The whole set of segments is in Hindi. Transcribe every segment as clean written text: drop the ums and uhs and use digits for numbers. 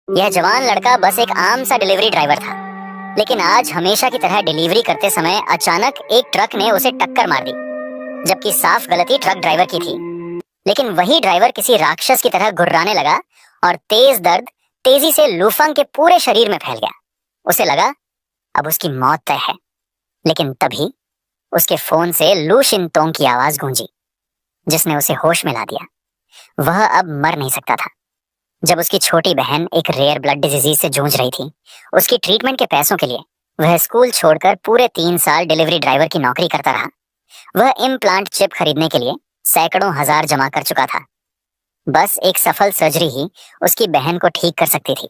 यह जवान लड़का बस एक आम सा डिलीवरी ड्राइवर था, लेकिन आज हमेशा की तरह डिलीवरी करते समय अचानक एक ट्रक ने उसे टक्कर मार दी, जबकि साफ गलती ट्रक ड्राइवर की थी। लेकिन वही ड्राइवर किसी राक्षस की तरह गुर्राने लगा और तेज दर्द तेजी से लूफंग के पूरे शरीर में फैल गया। उसे लगा अब उसकी मौत तय है, लेकिन तभी उसके फोन से लू शिनतोंग की आवाज गूंजी, जिसने उसे होश में ला दिया। वह अब मर नहीं सकता था। जब उसकी छोटी बहन एक रेयर ब्लड डिजीज से जूझ रही थी, उसकी ट्रीटमेंट के पैसों के लिए वह स्कूल छोड़कर पूरे 3 साल डिलीवरी ड्राइवर की नौकरी करता रहा। वह इम्प्लांट चिप खरीदने के लिए सैकड़ों हजार जमा कर चुका था। बस एक सफल सर्जरी ही उसकी बहन को ठीक कर सकती थी।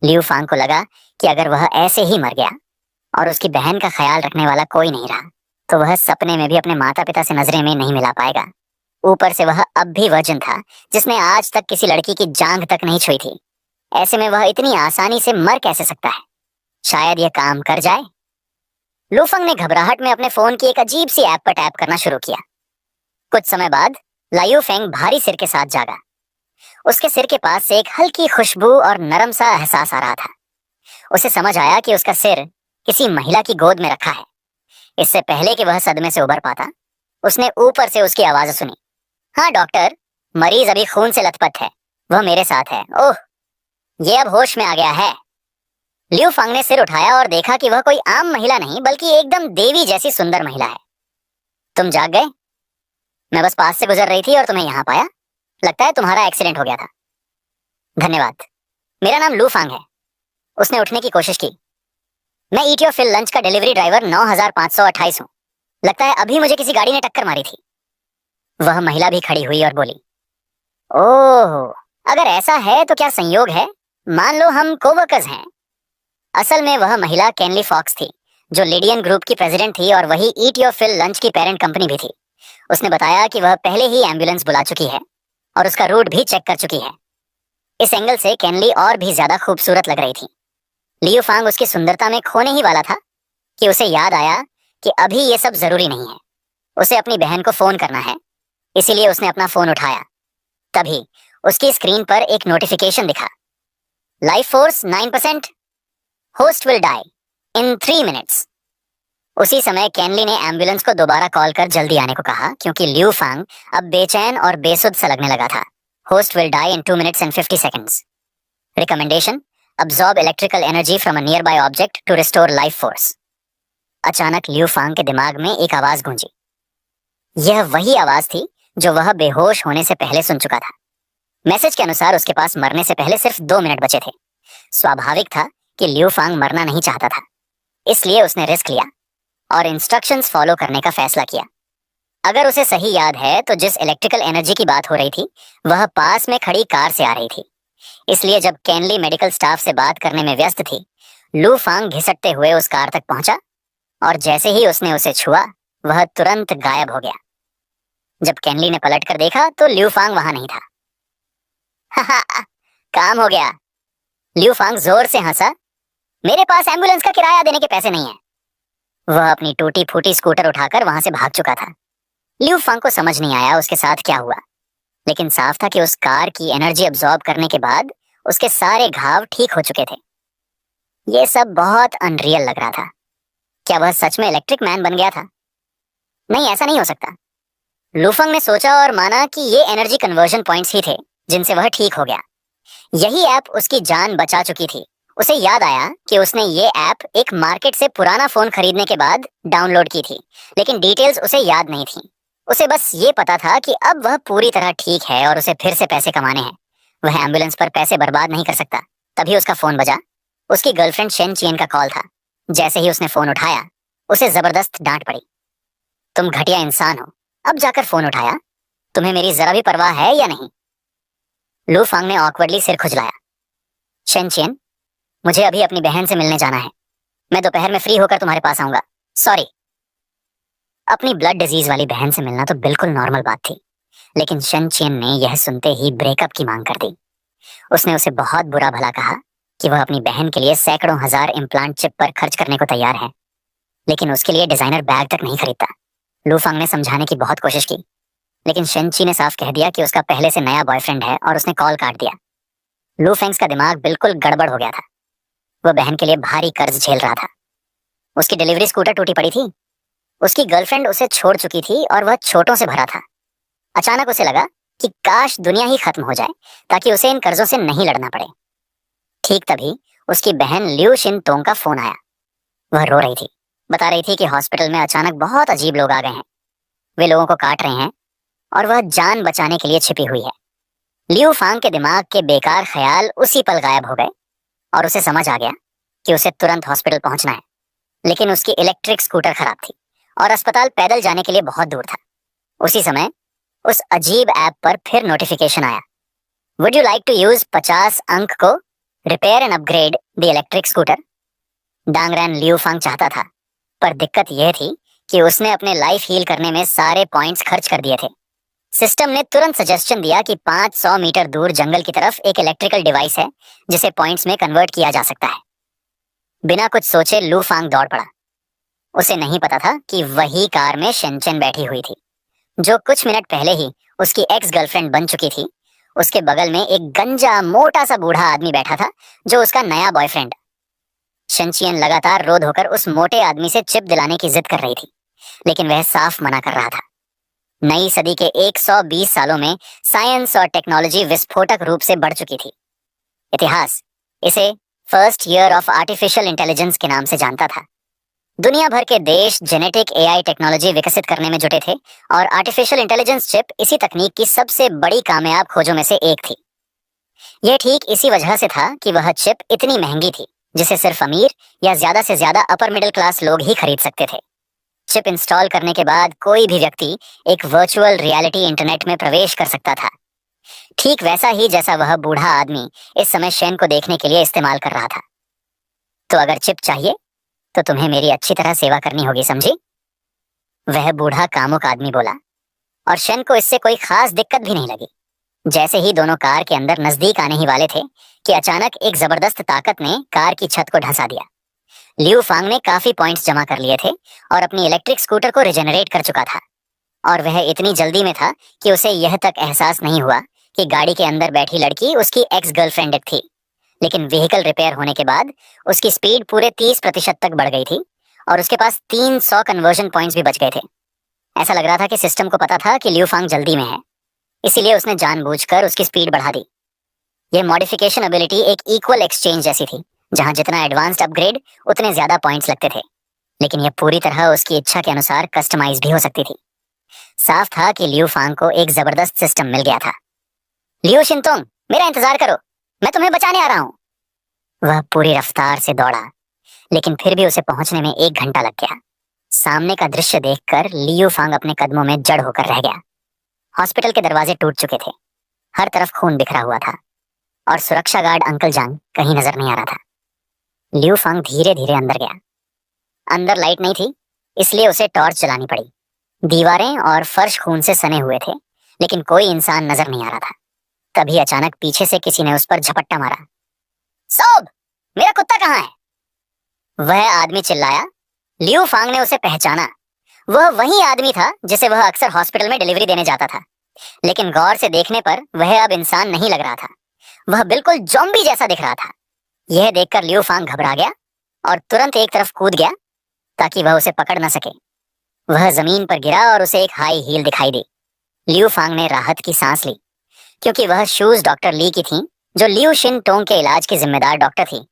लियू फांग को लगा कि अगर वह ऐसे ही मर गया और उसकी बहन का ख्याल रखने वाला कोई नहीं रहा, तो वह सपने में भी अपने माता पिता से नजरें में नहीं मिला पाएगा। ऊपर से वह अब भी वर्जिन था, जिसने आज तक किसी लड़की की जांघ तक नहीं छुई थी। ऐसे में वह इतनी आसानी से मर कैसे सकता है? शायद यह काम कर जाए। लूफंग ने घबराहट में अपने फोन की एक अजीब सी ऐप पर टैप करना शुरू किया। कुछ समय बाद लायू फेंग भारी सिर के साथ जागा। उसके सिर के पास से एक हल्की खुशबू और नरम सा एहसास आ रहा था। उसे समझ आया कि उसका सिर किसी महिला की गोद में रखा है। इससे पहले कि वह सदमे से उबर पाता, उसने ऊपर से उसकी आवाज सुनी। हाँ डॉक्टर, मरीज अभी खून से लथपथ है, वह मेरे साथ है। ओह, ये अब होश में आ गया है। लियू फंग ने सिर उठाया और देखा कि वह कोई आम महिला नहीं, बल्कि एकदम देवी जैसी सुंदर महिला है। तुम जाग गए? मैं बस पास से गुजर रही थी और तुम्हें यहाँ पाया। लगता है तुम्हारा एक्सीडेंट हो गया था। धन्यवाद। मेरा नाम लू फांग है। उसने उठने की कोशिश की। मैं ईट योर फिल लंच का डिलीवरी ड्राइवर 9528 हूँ। लगता है अभी मुझे किसी गाड़ी ने टक्कर मारी थी। वह महिला भी खड़ी हुई और बोली, ओह, अगर ऐसा है तो क्या संयोग है। मान लो हम कोवर्कर्स हैं। असल में वह महिला केनली फॉक्स थी, जो लिडियन ग्रुप की प्रेसिडेंट थी और वही ईट योर फिल लंच की पेरेंट कंपनी भी थी। उसने बताया कि वह पहले ही एम्बुलेंस बुला चुकी है और उसका रूट भी चेक कर चुकी है। इस एंगल से केनली और भी ज्यादा खूबसूरत लग रही थी। लियू फांग उसकी सुंदरता में खोने ही वाला था कि उसे याद आया कि अभी ये सब जरूरी नहीं है। उसे अपनी बहन को फोन करना है, इसीलिए उसने अपना फोन उठाया। तभी उसकी स्क्रीन पर एक नोटिफिकेशन दिखा। Life force 9%, host will die in 3 minutes. उसी समय केनली ने एम्बुलेंस को दोबारा कॉल कर जल्दी आने को कहा, क्योंकि लियू फांग अब बेचैन और बेसुध सा लगने लगा था। Host will die in 2 minutes and 50 seconds. Recommendation, absorb electrical energy from a nearby object to restore life force. अचानक लियू फांग के दिमाग में एक आवाज गूंजी। यह वही आवाज थी जो वह बेहोश होने से पहले सुन चुका था। मैसेज के अनुसार उसके पास मरने से पहले सिर्फ 2 मिनट बचे थे। स्वाभाविक था कि लियू फांग मरना नहीं चाहता था, इसलिए उसने रिस्क लिया और इंस्ट्रक्शंस फॉलो करने का फैसला किया। अगर उसे सही याद है तो जिस इलेक्ट्रिकल एनर्जी की बात हो रही थी, वह पास में खड़ी कार से आ रही थी। इसलिए जब केनली मेडिकल स्टाफ से बात करने में व्यस्त थी, लू फांग घिसटते हुए उस कार तक पहुंचा और जैसे ही उसने उसे छुआ, वह तुरंत गायब हो गया। जब केनली ने पलट कर देखा तो लियू फांग वहां नहीं था। काम हो गया। लियू फांग जोर से हंसा। मेरे पास एम्बुलेंस का किराया देने के पैसे नहीं है। वह अपनी टूटी फूटी स्कूटर उठाकर वहां से भाग चुका था। लियू फांग को समझ नहीं आया उसके साथ क्या हुआ, लेकिन साफ था कि उस कार की एनर्जी अब्सॉर्ब करने के बाद उसके सारे घाव ठीक हो चुके थे। यह सब बहुत अनरियल लग रहा था। क्या वह सच में इलेक्ट्रिक मैन बन गया था? नहीं, ऐसा नहीं हो सकता। लूफंग ने सोचा और माना कि ये एनर्जी कन्वर्जन पॉइंट्स ही थे जिनसे वह ठीक हो गया। यही ऐप उसकी जान बचा चुकी थी। उसे याद आया कि उसने ये ऐप एक मार्केट से पुराना फोन खरीदने के बाद डाउनलोड की थी, लेकिन डिटेल्स उसे याद नहीं थी। उसे बस ये पता था कि अब वह पूरी तरह ठीक है और उसे फिर से पैसे कमाने हैं। वह एम्बुलेंस पर पैसे बर्बाद नहीं कर सकता। तभी उसका फोन बजा। उसकी गर्लफ्रेंड शेन चियन का कॉल था। जैसे ही उसने फोन उठाया, उसे जबरदस्त डांट पड़ी। तुम घटिया इंसान हो, अब जाकर फोन उठाया। तुम्हें मेरी जरा भी परवाह है या नहीं? लू फांग ने ऑकवर्डली सिर खुजलाया। शेन चियन, मुझे अभी अपनी बहन से मिलने जाना है। मैं दोपहर में फ्री होकर तुम्हारे पास आऊंगा। सॉरी। अपनी ब्लड डिजीज वाली बहन से मिलना तो बिल्कुल नॉर्मल बात थी, लेकिन शेन चियन ने यह सुनते ही ब्रेकअप की मांग कर दी। उसने उसे बहुत बुरा भला कहा कि वह अपनी बहन के लिए सैकड़ों हजार इम्प्लांट चिप पर खर्च करने को तैयार है, लेकिन उसके लिए डिजाइनर बैग तक नहीं खरीदता। लू फांग ने समझाने की बहुत कोशिश की, लेकिन शेनची ने साफ कह दिया कि उसका पहले से नया बॉयफ्रेंड है और उसने कॉल काट दिया। लू फेंग्स का दिमाग बिल्कुल गड़बड़ हो गया था। वो बहन के लिए भारी कर्ज झेल रहा था। उसकी डिलीवरी स्कूटर टूटी पड़ी थी। उसकी गर्लफ्रेंड उसे छोड़ चुकी थी और वह छोटों से भरा था। अचानक उसे लगा कि काश दुनिया ही खत्म हो जाए ताकि उसे इन कर्जों से नहीं लड़ना पड़े। ठीक तभी उसकी बहन लिu शिन-तोंग का फोन आया। वह रो रही थी, बता रही थी कि हॉस्पिटल में अचानक बहुत अजीब लोग आ गए हैं। वे लोगों को काट रहे हैं और वह जान बचाने के लिए छिपी हुई है। लिu फांग के दिमाग के बेकार ख्याल उसी पल गायब हो गए और उसे समझ आ गया कि उसे तुरंत हॉस्पिटल पहुंचना है। लेकिन उसकी इलेक्ट्रिक स्कूटर खराब थी और अस्पताल पैदल जाने के लिए बहुत दूर था। उसी समय उस अजीब ऐप पर फिर नोटिफिकेशन आया। Would you like to use 50 अंक को repair and upgrade the electric scooter. डांगरैन लिu फांग चाहता था, पर दिक्कत यह थी कि उसने अपने लाइफ हील करने में सारे पॉइंट्स खर्च कर दिए थे। सिस्टम ने तुरंत सजेशन दिया कि 500 मीटर दूर जंगल की तरफ एक इलेक्ट्रिकल डिवाइस है जिसे पॉइंट्स में कन्वर्ट किया जा सकता है। बिना कुछ सोचे लू फांग दौड़ पड़ा। उसे नहीं पता था कि वही कार में शेनचेन बैठी हुई थी, जो कुछ मिनट पहले ही उसकी एक्स गर्लफ्रेंड बन चुकी थी। उसके बगल में एक गंजा मोटा सा बूढ़ा आदमी बैठा था, जो उसका नया बॉयफ्रेंड। शेनचियन लगातार रो धोकर उस मोटे आदमी से चिप दिलाने की जिद कर रही थी, लेकिन वह साफ मना कर रहा था। नई सदी के 120 सालों में साइंस और टेक्नोलॉजी विस्फोटक रूप से बढ़ चुकी थी। इतिहास इसे first year of artificial intelligence के नाम से जानता था। दुनिया भर के देश जेनेटिक एआई टेक्नोलॉजी विकसित करने में जुटे थे और आर्टिफिशियल इंटेलिजेंस चिप इसी तकनीक की सबसे बड़ी कामयाब खोजों में से एक थी। यह ठीक इसी वजह से था कि वह चिप इतनी महंगी थी, जिसे सिर्फ अमीर या ज्यादा से ज्यादा अपर मिडिल क्लास लोग ही खरीद सकते थे। चिप इंस्टॉल करने के बाद कोई भी व्यक्ति एक वर्चुअल रियलिटी इंटरनेट में प्रवेश कर सकता था, ठीक वैसा ही जैसा वह बूढ़ा आदमी इस समय शेन को देखने के लिए इस्तेमाल कर रहा था। तो अगर चिप चाहिए तो तुम्हें मेरी अच्छी तरह सेवा करनी होगी, समझी? वह बूढ़ा कामुक आदमी बोला, और शेन को इससे कोई खास दिक्कत भी नहीं लगी। जैसे ही दोनों कार के अंदर नजदीक आने ही वाले थे कि अचानक एक जबरदस्त ताकत ने कार की छत को धंसा दिया। लिu फांग ने काफी पॉइंट्स जमा कर लिए थे और अपनी इलेक्ट्रिक स्कूटर को रिजेनरेट कर चुका था, और वह इतनी जल्दी में था कि उसे यह तक एहसास नहीं हुआ कि गाड़ी के अंदर बैठी लड़की उसकी एक्स गर्लफ्रेंड थी। लेकिन व्हीकल रिपेयर होने के बाद उसकी स्पीड पूरे 30% तक बढ़ गई थी और उसके पास 300 कन्वर्जन पॉइंट्स भी बच गए थे। ऐसा लग रहा था कि सिस्टम को पता था कि लिu फांग जल्दी में है, इसीलिए उसने जानबूझकर उसकी स्पीड बढ़ा दी। यह मॉडिफिकेशन एबिलिटी एक इक्वल एक्सचेंज जैसी थी, जहां जितना एडवांस्ड अपग्रेड उतने ज्यादा पॉइंट्स लगते थे, लेकिन यह पूरी तरह उसकी इच्छा के अनुसार कस्टमाइज भी हो सकती थी। साफ था कि लिu फांग को एक जबरदस्त सिस्टम मिल गया था। लिu शिन-तोंग, मेरा इंतजार करो, मैं तुम्हें बचाने आ रहा हूँ। वह पूरी रफ्तार से दौड़ा, लेकिन फिर भी उसे पहुंचने में 1 घंटा लग गया। सामने का दृश्य देखकर लिu फांग अपने कदमों में जड़ होकर रह गया। हॉस्पिटल के दरवाजे टूट चुके थे, हर तरफ खून बिखरा हुआ था और सुरक्षा गार्ड अंकल जांग कहीं नजर नहीं आ रहा था। लिu फांग धीरे धीरे अंदर गया। अंदर लाइट नहीं थी, इसलिए उसे टॉर्च जलानी पड़ी। दीवारें और फर्श खून से सने हुए थे, लेकिन कोई इंसान नजर नहीं आ रहा था। तभी अचानक पीछे से किसी ने उस पर झपट्टा मारा। सोब, मेरा कुत्ता कहाँ है? वह आदमी चिल्लाया। लिu फांग ने उसे पहचाना। वह वही आदमी था जिसे वह अक्सर हॉस्पिटल में डिलीवरी देने जाता था, लेकिन गौर से देखने पर वह अब इंसान नहीं लग रहा था। वह बिल्कुल ज़ॉम्बी जैसा दिख रहा था। यह देखकर लिu फांग घबरा गया और तुरंत एक तरफ कूद गया ताकि वह उसे पकड़ न सके। वह जमीन पर गिरा और उसे एक हाई हील दिखाई दी। लिu फांग ने राहत की सांस ली, क्योंकि वह शूज डॉक्टर ली की थीं, जो लिu शिन-तोंग के इलाज की जिम्मेदार डॉक्टर थी।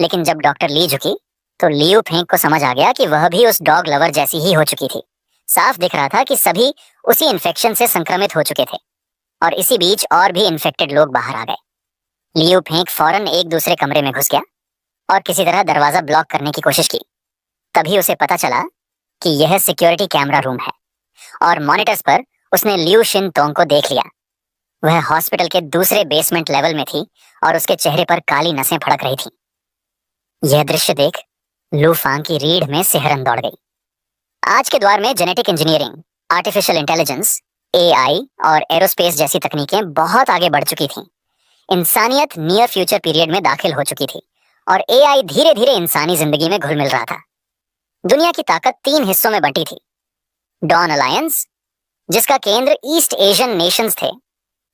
लेकिन जब डॉक्टर ली झुकी तो लिu फेंग को समझ आ गया कि वह भी उस डॉग लवर जैसी ही हो चुकी थी। साफ दिख रहा था कि सभी उसी इन्फेक्शन से संक्रमित हो चुके थे, और इसी बीच और भी इन्फेक्टेड लोग बाहर आ गए। लिu फेंग फौरन एक दूसरे कमरे में घुस गया और किसी तरह दरवाजा ब्लॉक करने की कोशिश की। तभी उसे पता चला कि यह सिक्योरिटी कैमरा रूम है, और मॉनिटर्स पर उसने लिu शिन-तोंग को देख लिया। वह हॉस्पिटल के दूसरे बेसमेंट लेवल में थी और उसके चेहरे पर काली नसें फड़क रही थीं। यह दृश्य देख लू फांग की रीढ़ में सिहरन दौड़ गई। आज के दौर में genetic engineering, artificial intelligence, AI और एरोस्पेस जैसी तकनीकें बहुत आगे बढ़ चुकी थीं। इंसानियत नियर फ्यूचर पीरियड में दाखिल हो चुकी थी और एआई धीरे धीरे इंसानी जिंदगी में घुल मिल रहा था। दुनिया की ताकत 3 हिस्सों में बंटी थी। डॉन अलायंस, जिसका केंद्र ईस्ट एशियन नेशंस थे,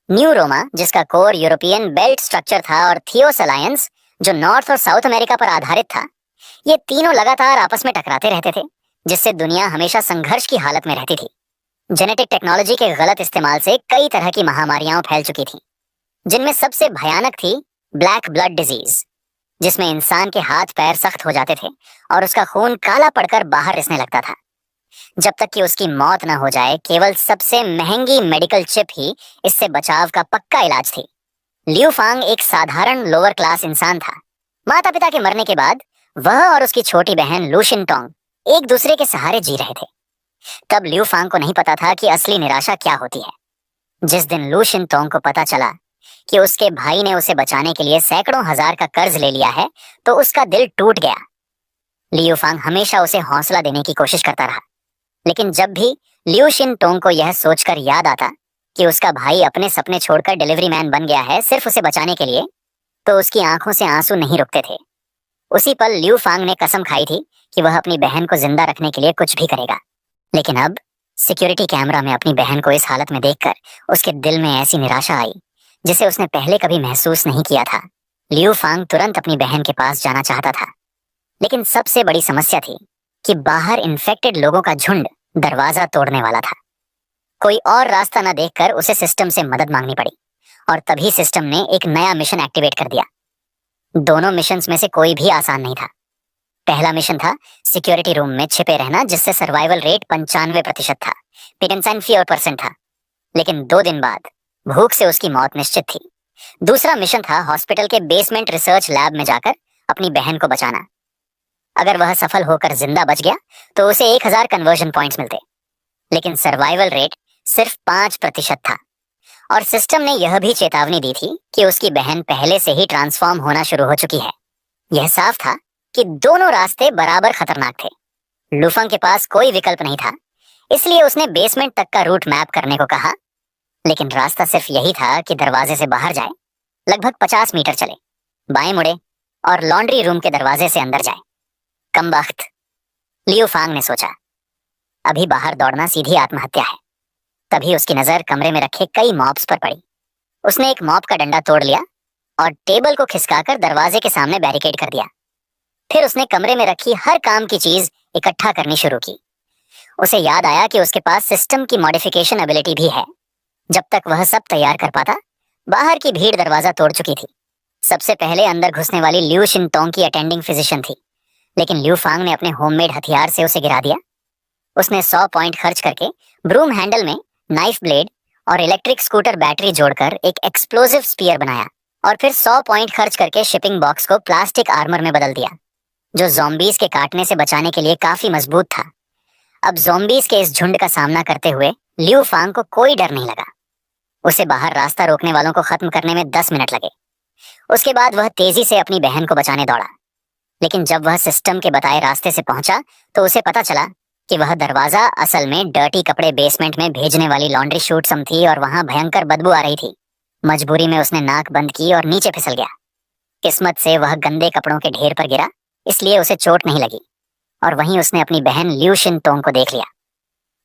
न्यू रोमा, जिसका कोर यूरोपियन बेल्ट स्ट्रक्चर था, और थियोस अलायंस, जो नॉर्थ और साउथ अमेरिका पर आधारित था, ये तीनों लगातार आपस में टकराते रहते थे, जिससे दुनिया हमेशा संघर्ष की हालत में रहती थी। जेनेटिक टेक्नोलॉजी के गलत इस्तेमाल से कई तरह की महामारियां फैल चुकी थीं, जिनमें सबसे भयानक थी ब्लैक ब्लड डिजीज, जिसमें इंसान के हाथ पैर सख्त हो जाते थे और उसका खून काला पड़कर बाहर रिसने लगता था। जब तक कि उसकी मौत न हो जाए, केवल सबसे महंगी मेडिकल चिप ही इससे बचाव का पक्का इलाज थी। लियू फांग एक साधारण लोअर क्लास इंसान था। माता पिता के मरने के बाद वह और उसकी छोटी बहन लू शिनटोंग एक दूसरे के सहारे जी रहे थे। तब लियू फांग को नहीं पता था कि असली निराशा क्या होती है। जिस दिन लू शिनटोंग को पता चला कि उसके भाई ने उसे बचाने के लिए सैकड़ों हजार का कर्ज ले लिया है, तो उसका दिल टूट गया। लियू फांग हमेशा उसे हौसला देने की कोशिश करता रहा, लेकिन जब भी लियू शिनटोंग को यह सोचकर याद आता कि उसका भाई अपने सपने छोड़कर डिलीवरी मैन बन गया है सिर्फ उसे बचाने के लिए, तो उसकी आंखों से आंसू नहीं रुकते थे। उसी पल लियू फांग ने कसम खाई थी कि वह अपनी बहन को जिंदा रखने के लिए कुछ भी करेगा। लेकिन अब सिक्योरिटी कैमरा में अपनी बहन को इस हालत में देखकर उसके दिल में ऐसी निराशा आई जिसे उसने पहले कभी महसूस नहीं किया था। लियू फांग तुरंत अपनी बहन के पास जाना चाहता था, लेकिन सबसे बड़ी समस्या थी कि बाहर इन्फेक्टेड लोगों का झुंड दरवाजा तोड़ने वाला था। कोई और रास्ता न देखकर उसे सिस्टम से मदद मांगनी पड़ी, और तभी सिस्टम ने एक नया मिशन एक्टिवेट कर दिया। दोनों मिशंस में से कोई भी आसान नहीं था। पहला मिशन था सिक्योरिटी रूम में छिपे रहना, जिससे सर्वाइवल रेट 95% था, पिटेंसेंफी और परसेंट था, लेकिन 2 दिन बाद भूख से उसकी मौत निश्चित थी। दूसरा मिशन था हॉस्पिटल के बेसमेंट रिसर्च लैब में जाकर अपनी बहन को बचाना। अगर वह सफल होकर जिंदा बच गया तो उसे 1000 कन्वर्जन पॉइंट्स मिलते, लेकिन सर्वाइवल रेट सिर्फ 5% था। और सिस्टम ने यह भी चेतावनी दी थी कि उसकी बहन पहले से ही ट्रांसफॉर्म होना शुरू हो चुकी है। यह साफ था कि दोनों रास्ते बराबर खतरनाक थे। लूफंग के पास कोई विकल्प नहीं था, इसलिए उसने बेसमेंट तक का रूट मैप करने को कहा, लेकिन रास्ता सिर्फ यही था कि दरवाजे से बाहर जाए, लगभग 50 मीटर चले, बाएं मुड़े और लॉन्ड्री रूम के दरवाजे से अंदर जाए। कमबख्त, लियू फांग ने सोचा, अभी बाहर दौड़ना सीधी आत्महत्या है। तभी उसकी नजर कमरे में रखे कई मॉप्स पर पड़ी। उसने एक मॉप का डंडा तोड़ लिया और टेबल को खिसकाकर दरवाजे के सामने बैरिकेड कर दिया। फिर उसने कमरे में रखी हर काम की चीज इकट्ठा करनी शुरू की। उसे याद आया कि उसके पास सिस्टम की मॉडिफिकेशन एबिलिटी भी है। जब तक वह सब तैयार कर पाता, बाहर की भीड़ दरवाजा तोड़ चुकी थी। सबसे पहले अंदर घुसने वाली लियू शिनटोंग की अटेंडिंग फिजिशियन थी, लेकिन लियू फांग ने अपने होममेड हथियार से उसे गिरा दिया। उसने 100 पॉइंट खर्च करके ब्रूम हैंडल में नाइफ ब्लेड और इलेक्ट्रिक स्कूटर बैटरी जोड़कर एक एक्सप्लोसिव स्पीयर बनाया, और फिर 100 पॉइंट खर्च करके शिपिंग बॉक्स को प्लास्टिक आर्मर में बदल दिया, जो ज़ॉम्बीज के काटने से बचाने के लिए काफी मजबूत था। अब ज़ॉम्बीज के इस झुंड का सामना करते हुए लियू फांग को कोई डर नहीं लगा। उसे बाहर रास्ता रोकने वालों को खत्म करने में 10 मिनट लगे। उसके बाद वह तेजी से अपनी बहन को बचाने दौड़ा, लेकिन जब वह सिस्टम के बताए रास्ते से पहुंचा तो उसे पता चला कि वह दरवाजा असल में डर्टी कपड़े बेसमेंट में भेजने वाली लॉन्ड्री शूट सम थी, और वहां भयंकर बदबू आ रही थी। मजबूरी में उसने नाक बंद की और नीचे फिसल गया। किस्मत से वह गंदे कपड़ों के ढेर पर गिरा, इसलिए उसे चोट नहीं लगी, और वहीं उसने अपनी बहन लियू शिनटोंग को देख लिया।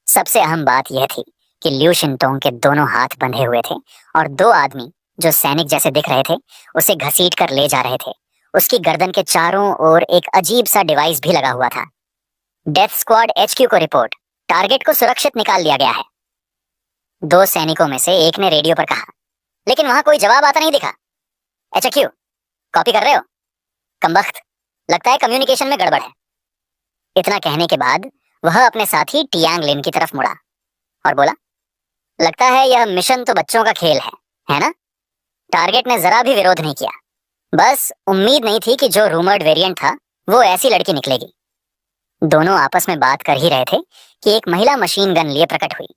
सबसे अहम बात यह थी कि लियू शिनटोंग के दोनों हाथ बंधे हुए थे, और 2 आदमी जो सैनिक जैसे दिख रहे थे उसे घसीट कर ले जा रहे थे। उसकी गर्दन के चारों ओर एक अजीब सा डिवाइस भी लगा हुआ था। डेथ स्क्वाड HQ को रिपोर्ट, टारगेट को सुरक्षित निकाल लिया गया है। 2 सैनिकों में से एक ने रेडियो पर कहा, लेकिन वहां कोई जवाब आता नहीं दिखा। HQ, कॉपी कर रहे हो? कमबख्त, लगता है कम्युनिकेशन में गड़बड़ है। इतना कहने के बाद वह अपने साथी टियांग लिन की तरफ मुड़ा और बोला, लगता है यह मिशन तो बच्चों का खेल है ना? टारगेट ने जरा भी विरोध नहीं किया। बस उम्मीद नहीं थी कि जो रूमर्ड वेरिएंट था वो ऐसी लड़की निकलेगी। दोनों आपस में बात कर ही रहे थे कि एक महिला मशीन गन लिए प्रकट हुई।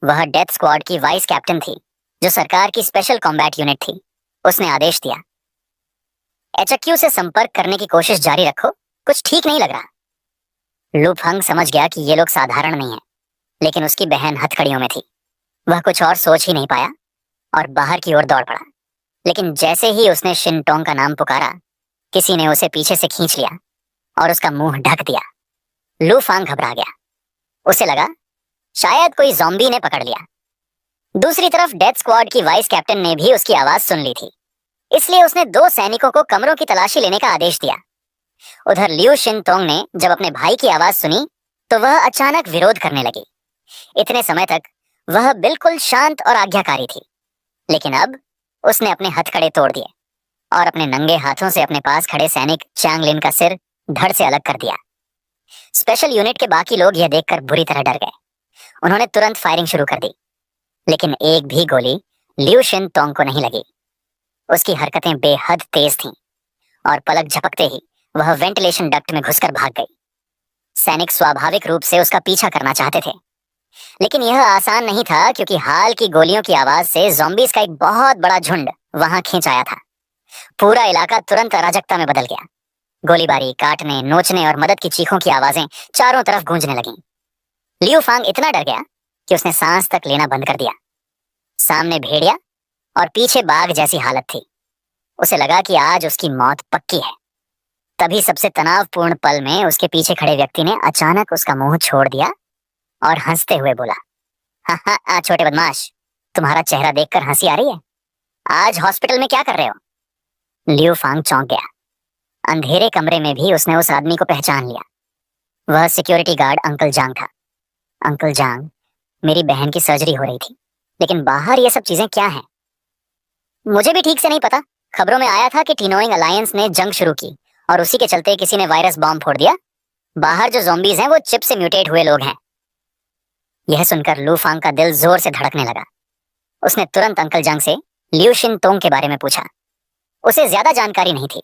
वह डेथ स्क्वाड की वाइस कैप्टन थी, जो सरकार की स्पेशल कॉम्बैट यूनिट थी। उसने आदेश दिया, HQ से संपर्क करने की कोशिश जारी रखो, कुछ ठीक नहीं लग रहा। लू फंग समझ गया कि ये लोग साधारण नहीं है, लेकिन उसकी बहन हथकड़ियों में थी। वह कुछ और सोच ही नहीं पाया और बाहर की ओर दौड़ पड़ा। लेकिन जैसे ही उसने शिनटोंग का नाम पुकारा, किसी ने उसे पीछे से खींच लिया और उसका मुंह ढक दिया। लू फांग घबरा गया। उसे लगा शायद कोई ज़ॉम्बी ने पकड़ लिया। दूसरी तरफ डेथ स्क्वाड की वाइस कैप्टन ने भी उसकी आवाज सुन ली थी, इसलिए उसने 2 सैनिकों को कमरों की तलाशी लेने का आदेश दिया। उधर लियू शिनतोंग ने जब अपने भाई की आवाज सुनी तो वह अचानक विरोध करने लगी। इतने समय तक वह बिल्कुल शांत और आज्ञाकारी थी, लेकिन अब उसने अपने हथकड़े तोड़ दिए और अपने नंगे हाथों से अपने पास खड़े सैनिक चांग लिन का सिर धड़ से अलग कर दिया। स्पेशल यूनिट के बाकी लोग यह देखकर बुरी तरह डर गए। उन्होंने तुरंत फायरिंग शुरू कर दी, लेकिन एक भी गोली लियू शिनतोंग को नहीं लगी। उसकी हरकतें बेहद तेज थीं और पलक झपकते ही वह वेंटिलेशन डक्ट में घुसकर भाग गई। सैनिक स्वाभाविक रूप से उसका पीछा करना चाहते थे, लेकिन यह आसान नहीं था क्योंकि हाल की गोलियों की आवाज से ज़ॉम्बीज का एक बहुत बड़ा झुंड वहां खींच आया था। पूरा इलाका तुरंत अराजकता में बदल गया। गोलीबारी, काटने, नोचने और मदद की चीखों की आवाजें चारों तरफ गूंजने लगीं। लियू फांग इतना डर गया कि उसने सांस तक लेना बंद कर दिया। सामने भेड़िया और पीछे बाघ जैसी हालत थी। उसे लगा कि आज उसकी मौत पक्की है। तभी सबसे तनावपूर्ण पल में उसके पीछे खड़े व्यक्ति ने अचानक उसका मुंह छोड़ दिया और हंसते हुए बोला, हाँ छोटे बदमाश, तुम्हारा चेहरा देखकर हंसी आ रही है? आज हॉस्पिटल में क्या कर रहे हो? लियू फांग चौंक गया। अंधेरे कमरे में भी उसने उस आदमी को पहचान लिया। वह सिक्योरिटी गार्ड अंकल जांग था। अंकल जांग, मेरी बहन की सर्जरी हो रही थी, लेकिन बाहर ये सब चीजें क्या हैं? मुझे भी ठीक से नहीं पता। खबरों में आया था कि टिनोइंग अलायंस ने जंग शुरू की और उसी के चलते किसी ने वायरस बॉम्ब फोड़ दिया। बाहर जो ज़ॉम्बीज हैं वो चिप से म्यूटेट हुए लोग हैं। यह सुनकर लू फांग का दिल जोर से धड़कने लगा। उसने तुरंत अंकल जांग से लियू शिनतोंग के बारे में पूछा। उसे ज्यादा जानकारी नहीं थी,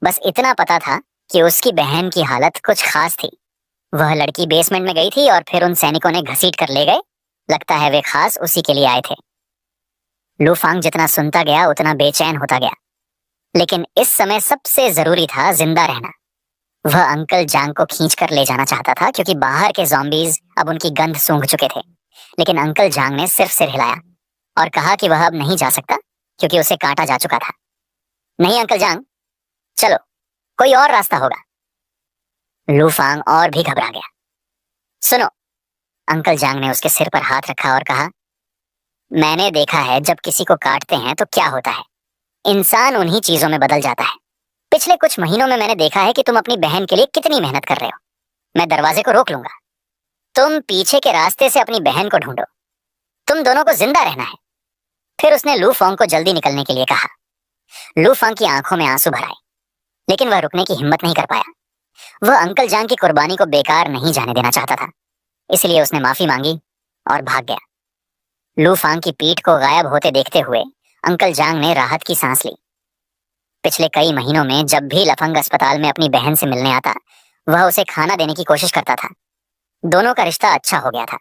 बस इतना पता था कि उसकी बहन की हालत कुछ खास थी। वह लड़की बेसमेंट में गई थी और फिर उन सैनिकों ने घसीट कर ले गए। लगता है वे खास उसी के लिए आए थे। लू फांग जितना सुनता गया उतना बेचैन होता गया, लेकिन इस समय सबसे जरूरी था जिंदा रहना। वह अंकल जांग को खींच कर ले जाना चाहता था क्योंकि बाहर के ज़ॉम्बीज अब उनकी गंध सूंघ चुके थे। लेकिन अंकल जांग ने सिर्फ सिर हिलाया और कहा कि वह अब नहीं जा सकता क्योंकि उसे काटा जा चुका था। नहीं अंकल जांग, चलो, कोई और रास्ता होगा। लू फांग और भी घबरा गया। सुनो, अंकल जांग ने उसके सिर पर हाथ रखा और कहा, मैंने देखा है जब किसी को काटते हैं तो क्या होता है, इंसान उन्हीं चीजों में बदल जाता है। पिछले कुछ महीनों में मैंने देखा है कि तुम अपनी बहन के लिए कितनी मेहनत कर रहे हो। मैं दरवाजे को रोक लूंगा, तुम पीछे के रास्ते से अपनी बहन को ढूंढो। तुम दोनों को जिंदा रहना है। फिर उसने लू फांग को जल्दी निकलने के लिए कहा। लू फांग की आंखों में आंसू भर आए, लेकिन वह रुकने की हिम्मत नहीं कर पाया। वह अंकल जांग की कुर्बानी को बेकार नहीं जाने देना चाहता था, इसलिए उसने माफी मांगी और भाग गया। लू फांग की पीठ को गायब होते देखते हुए अंकल जांग ने राहत की सांस ली। पिछले कई महीनों में जब भी लफंग अस्पताल में अपनी बहन से मिलने आता, वह उसे खाना देने की कोशिश करता था। दोनों का रिश्ता अच्छा हो गया था,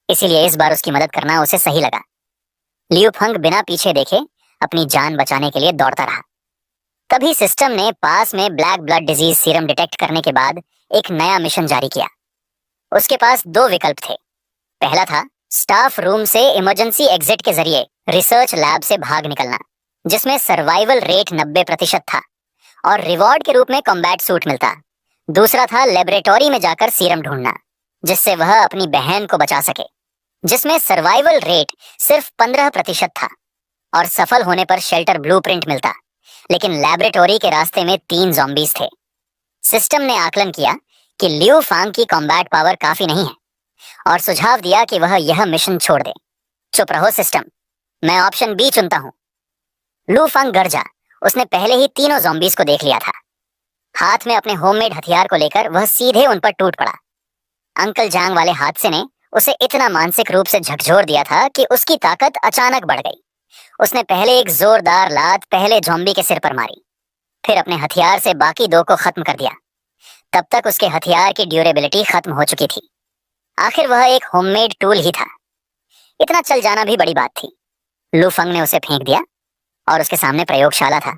इसीलिए इस बार उसकी मदद करना उसे सही लगा। लियू फंग बिना पीछे देखे अपनी जान बचाने के लिए दौड़ता रहा। तभी सिस्टम ने पास में black blood disease serum detect करने के बाद एक नया मिशन जारी किया। उसके पास 2 विकल्प थे। पहला था स्टाफ रूम से इमरजेंसी एग्जिट के जरिए रिसर्च लैब से भाग निकलना, जिसमें सर्वाइवल रेट 90% था और रिवॉर्ड के रूप में कॉम्बैट सूट मिलता। दूसरा था लेबोरेटरी में जाकर सीरम ढूंढना, जिससे वह अपनी बहन को बचा सके, जिसमें सर्वाइवल रेट सिर्फ 15% था और सफल होने पर शेल्टर ब्लूप्रिंट मिलता। लेकिन लेबोरेटरी के रास्ते में 3 ज़ॉम्बीज थे। सिस्टम ने आकलन किया कि लियू फांग की कॉम्बैट पावर काफी नहीं है और सुझाव दिया कि वह यह मिशन छोड़ दे। चुप रहो सिस्टम, मैं ऑप्शन बी चुनता हूं। लू फांग गरजा। उसने पहले ही तीनों ज़ॉम्बीज को देख लिया था। हाथ में अपने होममेड हथियार को लेकर वह सीधे उन पर टूट पड़ा। अंकल जांग वाले हादसे ने उसे इतना मानसिक रूप से झकझोर दिया था कि उसकी ताकत अचानक बढ़ गई। उसने पहले एक जोरदार लात पहले ज़ॉम्बी के सिर पर मारी, फिर अपने हथियार से बाकी 2 को खत्म कर दिया। तब तक उसके हथियार की ड्यूरेबिलिटी खत्म हो चुकी थी। आखिर वह एक होममेड टूल ही था। इतना चल जाना भी बड़ी बात थी। लू फंग ने उसे फेंक दिया और उसके सामने प्रयोगशाला था।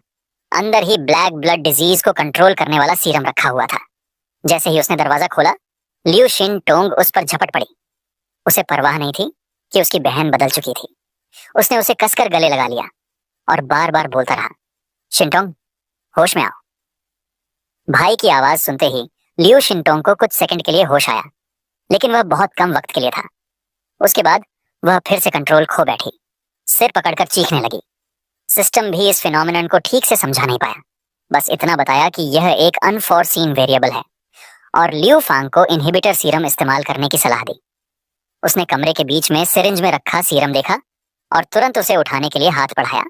अंदर ही ब्लैक ब्लड डिजीज को कंट्रोल करने वाला सीरम रखा हुआ था। जैसे ही उसने दरवाजा खोला, लियू शिनतोंग उस पर झपट पड़ी। उसे परवाह नहीं थी कि उसकी बहन बदल चुकी थी। उसने उसे कसकर गले लगा लिया और बार बार बोलता रहा, शिनतोंग, होश में आओ। भाई की आवाज सुनते ही लियू शिनतोंग को कुछ सेकंड के लिए होश आया, लेकिन वह बहुत कम वक्त के लिए था। उसके बाद वह फिर से कंट्रोल खो बैठी, सिर पकड़कर चीखने लगी। सिस्टम भी इस फिनोमिनन को ठीक से समझा नहीं पाया, बस इतना बताया कि यह एक अनफोर्सीन वेरिएबल है और लियू फांग को इनहिबिटर सीरम इस्तेमाल करने की सलाह दी। उसने कमरे के बीच में सिरिंज में रखा सीरम देखा और तुरंत उसे उठाने के लिए हाथ बढ़ाया,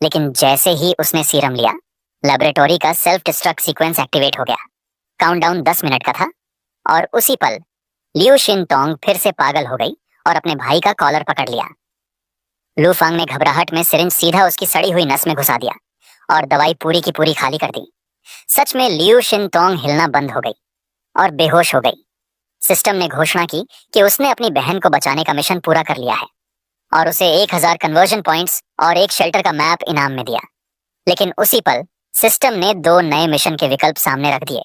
लेकिन जैसे ही उसने सीरम लिया, लेबोरेटरी का सेल्फ डिस्ट्रक्ट सीक्वेंस एक्टिवेट हो गया। काउंटडाउन 10 मिनट का था और उसी पल लियू शिनटोंग फिर से पागल हो गई और अपने भाई का कॉलर पकड़ लिया। लू फांग ने घबराहट में सिरिंज सीधा उसकी सड़ी हुई नस में घुसा दिया और दवाई पूरी की पूरी खाली कर दी। सच में लियू शिनटोंग हिलना बंद हो गई और बेहोश हो गई। सिस्टम ने घोषणा की कि उसने अपनी बहन को बचाने का मिशन पूरा कर लिया है और उसे 1000 कन्वर्जन पॉइंट्स और एक शेल्टर का मैप इनाम में दिया। लेकिन उसी पल सिस्टम ने 2 नए मिशन के विकल्प सामने रख दिए।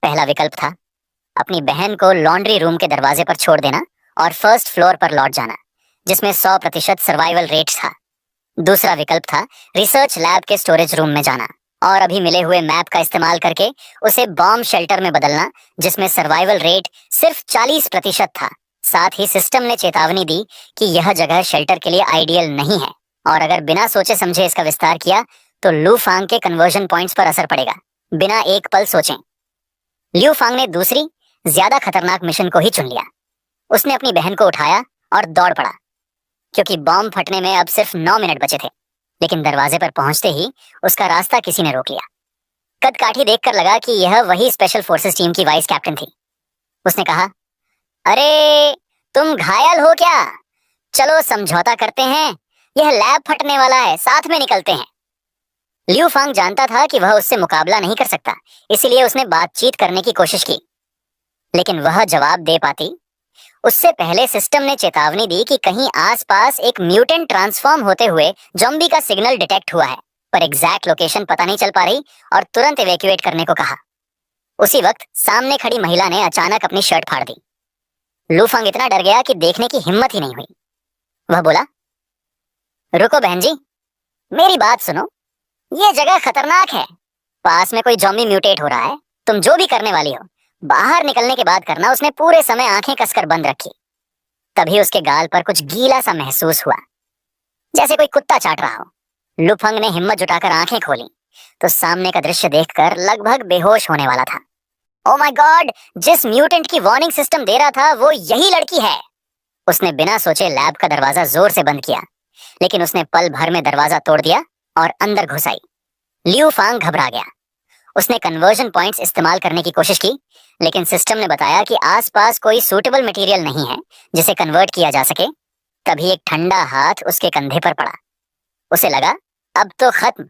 पहला विकल्प था अपनी बहन को लॉन्ड्री रूम के दरवाजे पर छोड़ देना और फर्स्ट फ्लोर पर लौट जाना, जिसमें 100% सर्वाइवल रेट था। दूसरा विकल्प था रिसर्च लैब के स्टोरेज रूम में जाना और अभी मिले हुए मैप का इस्तेमाल करके उसे बॉम्ब शेल्टर में बदलना, जिसमें सर्वाइवल रेट सिर्फ 40% था। साथ ही सिस्टम ने चेतावनी दी कि यह जगह शेल्टर के लिए आइडियल नहीं है और अगर बिना सोचे समझे इसका विस्तार किया तो लू फांग के कन्वर्जन पॉइंट्स पर असर पड़ेगा, बिना एक पल सोचें। लियू फांग ने दूसरी, ज्यादा खतरनाक मिशन को ही चुन लिया। उसने अपनी बहन को उठाया और दौड़ पड़ा, क्योंकि बॉम्ब फटने में अब सिर्फ 9 मिनट बचे थे। लेकिन दरवाजे पर पहुंचते ही उसका रास्ता किसी ने रोक लिया। कदकाठी देखकर लगा कि यह वही स्पेशल फोर्सेस टीम की वाइस कैप्टन थी। उसने कहा, अरे तुम घायल हो क्या? चलो समझौता करते हैं, यह लैब फटने वाला है, साथ में निकलते हैं। लियू फांग जानता था कि वह उससे मुकाबला नहीं कर सकता, इसीलिए उसने बातचीत करने की कोशिश की, लेकिन वह जवाब दे पाती उससे पहले सिस्टम ने चेतावनी दी कि कहीं आसपास एक म्यूटेंट ट्रांसफॉर्म होते हुए ज़ॉम्बी का सिग्नल डिटेक्ट हुआ है, पर एग्जैक्ट लोकेशन पता नहीं चल पा रही और तुरंत इवैक्यूएट करने को कहा। उसी वक्त सामने खड़ी महिला ने अचानक अपनी शर्ट फाड़ दी। लू फांग इतना डर गया कि देखने की हिम्मत ही नहीं हुई। वह बोला, रुको बहन जी, मेरी बात सुनो, ये जगह खतरनाक है, पास में कोई ज़ॉम्बी म्यूटेट हो रहा है, तुम जो भी करने वाली हो बाहर निकलने के बाद करना। उसने पूरे समय आंखें कसकर बंद रखी। तभी उसके गाल पर कुछ गीला सा महसूस हुआ, जैसे कोई कुत्ता चाट रहा हो। लू फांग ने हिम्मत जुटाकर आंखें खोली तो सामने का दृश्य देखकर लगभग बेहोश होने वाला था। ओ माय गॉड, जिस म्यूटेंट की वार्निंग सिस्टम दे रहा था वो यही लड़की है। उसने बिना सोचे लैब का दरवाजा जोर से बंद किया, लेकिन उसने पल भर में दरवाजा तोड़ दिया और अंदर घुस आई। लियू फांग घबरा गया। उसने कन्वर्जन पॉइंट्स इस्तेमाल करने की कोशिश की, लेकिन सिस्टम ने बताया कि आसपास कोई सूटेबल मटेरियल नहीं है जिसे कन्वर्ट किया जा सके। तभी एक ठंडा हाथ उसके कंधे पर पड़ा। उसे लगा अब तो खत्म,